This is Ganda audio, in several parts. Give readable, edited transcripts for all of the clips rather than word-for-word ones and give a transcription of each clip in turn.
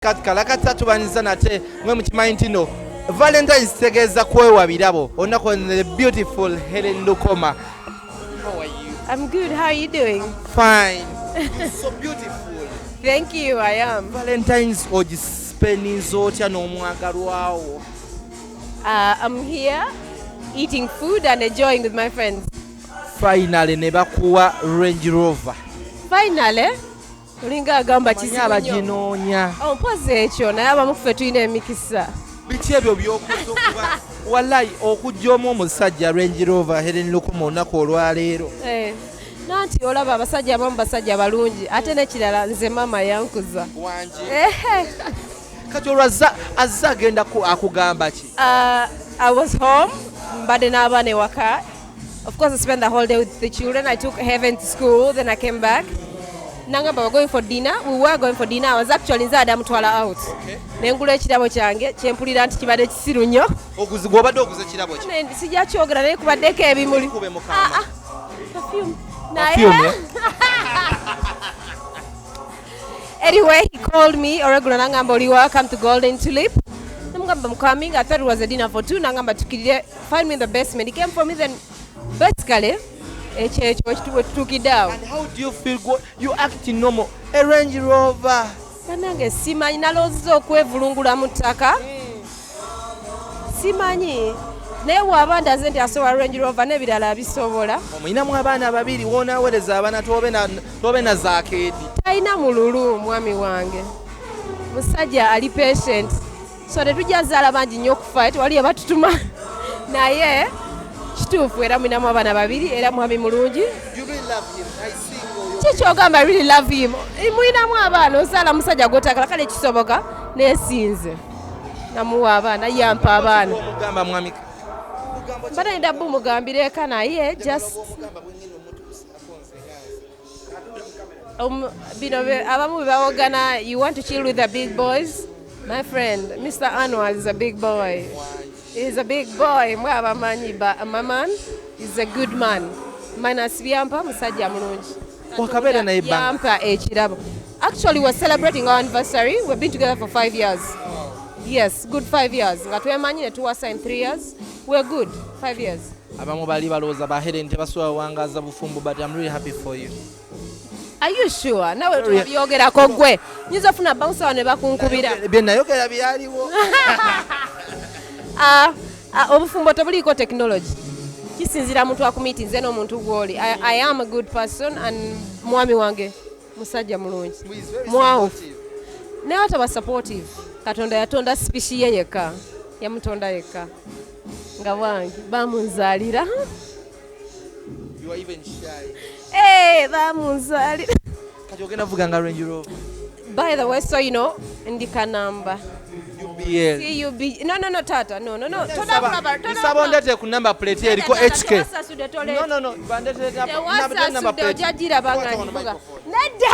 Kalakata tubaniza nate mwe mukimanyi ntino Valentine's tegeeza kwewa birabo onako the beautiful Helen Lukoma. How are you? I'm good. How are you doing? Fine. You're so beautiful. Thank you. I am. Valentine's ogispendinza otya n'omwagalwa wo? I'm here eating food and enjoying with my friends. Finally ne bakuwa Range Rover. Finally? Olinga agamba Kizibu abaginoonya. Mpoze ekyo naye abamu ffe tulina emikisa. Biki ebyo by'okudde okuba wallahi okujjamu omusajja Range Rover Helen Lukoma olunaku olwaleero. Nanti olaba abasajja abamu basajja balungi ate n'ekirala nze mama yankuza. Wanje. Kati olwo azze agenda akugamba ki? I was home mbadde n'abaana ewaka. Of course I spent the whole day with the children. I took Heaven to school, then I came back. Nangamba we're going for dinner. We were going for dinner. I was actually nzada mutwala out. Nengula ekirabo kyange kyempulira nti kibadde kisiru nnyo. Ogubadde oguze kirabo ki? Sijja kyogera naye kubaddeko ebimuli. Perfume. Perfume. Anyway, he called me oregula nangamba oli welcome to Golden Tulip. Nangamba I'm coming. I thought it was a dinner for two. Nangamba tukirire find me in the basement. He came for me then basically And how do you feel? You acting normal. A Range Rover. Nange simanyi nalowooza okwevulungula mu ttaka. Simanyi. Naye bw'aba ndaze nti asobola Range Rover n'ebirala abisobola. Omuyinamu abaana babiri w'onaaweereza abaana tobe na zaakeedi. Talina mululu mwami wange. Musajja ali patient. So tetujja zaala bangi nnyo okufa tewali abatutuma. Naye kituufu era mwinamu abaana babiri era mwami mulungi. You really love him. I see. Kikyogamba I really love him. Mwinamu abaana ozaala musajja gw'otagala kale kisoboka neesinze. Namuwa abaana yampa abaana. Omugamba mwami. Mbadde ndabba omugambira eka naye just bino abamu bwe bawogana you want to chill with the big boys. My friend Mr. Anwar is a big boy. He's a big boy. Mwaba manyi maman is a good man. Minus byampa musajja mulungi. Wakabeera naye banga. Yampa ekirabo. Actually we're celebrating our anniversary. We've been together for 5 years. Yes, good 5 years. Nga twemanyi ne tuwasa in 3 years. We're good. 5 years. Abamu bali balowooza ba Helen tebasobola wangaza bufumbo but I'm really happy for you. Are you sure? Nawe tubyogerako gwe. Nyinza ofuna bouncer ne bakunkubira. Bye nayogera byaliwo. Obufumbo tebuliko technology. Kisinzira muntu akumiti nze n'omuntu gw'oli. I am a good person and mwami wange musajja mulungi. Mwawufu. Naye ataba supportive. Katonda yatonda species ye yekka. Yamutonda yekka. Nga wange bamunzalira. You are even shy. Bamunzalira. Kati ogenda vuga nga Range Rover. By the way, so you know, ndika number. UBL. CUB. No, tata. No. Sabondete ku number plate eriko HK. No. Bandete number plate. Ojajira banga nvuga. Nedda.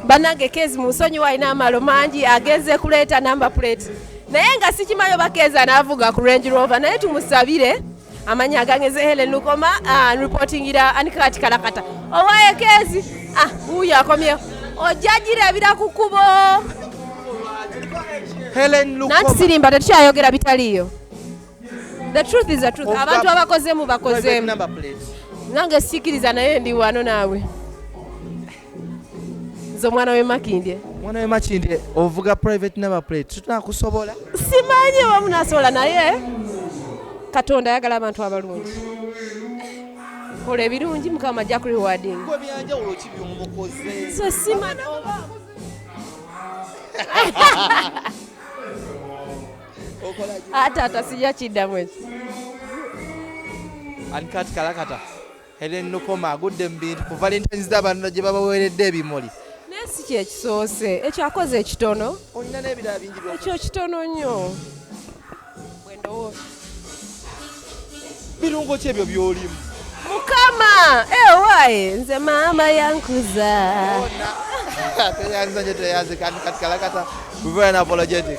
Banage kezi musonyi waina amalo mangi ageze kuleeta number plate. Naye nga sikimanyo bakeza navuga ku Range Rover naye tumusabire amanya agangeze Helen Lukoma reporting ira anikati kalakata. Owaye kezi huyo akomye. Ojajira ebira kukubo. Helen Lukoma. Nanti sirimba tetukyayogera bitaliyo. The truth is the truth. Abantu abakozemu bakozemu. Nange sikiriza naye ndi wano naawe. Zo mwana we Makindye. Mwana we Makindye ovuga private number plate. Tunakusobola? Simanyi wamu nasobola naye Katonda ayagala abantu abalungi. Kola ebirungi Mukama ajja ku rewarding. Gwe byanjawulo ki by'omukoze? So simanyi oba. Ata sijja kiddamu ekyo. Anikati kalakata. Helen Lukoma agudde mu bintu ku Valentine's Day abantu gye babaweeredde ebimuli. Nesi kyekisoose ekyo akoze ekitono. Olina n'ebirala bingi by'okoze. Ekyo kitono nnyo. Bwendowooza. Birungo ki ebyo by'olimu? Mukama! Waaye nze maama yankuza. Teyanza nje teyanze kati kalakata. We very apologetic.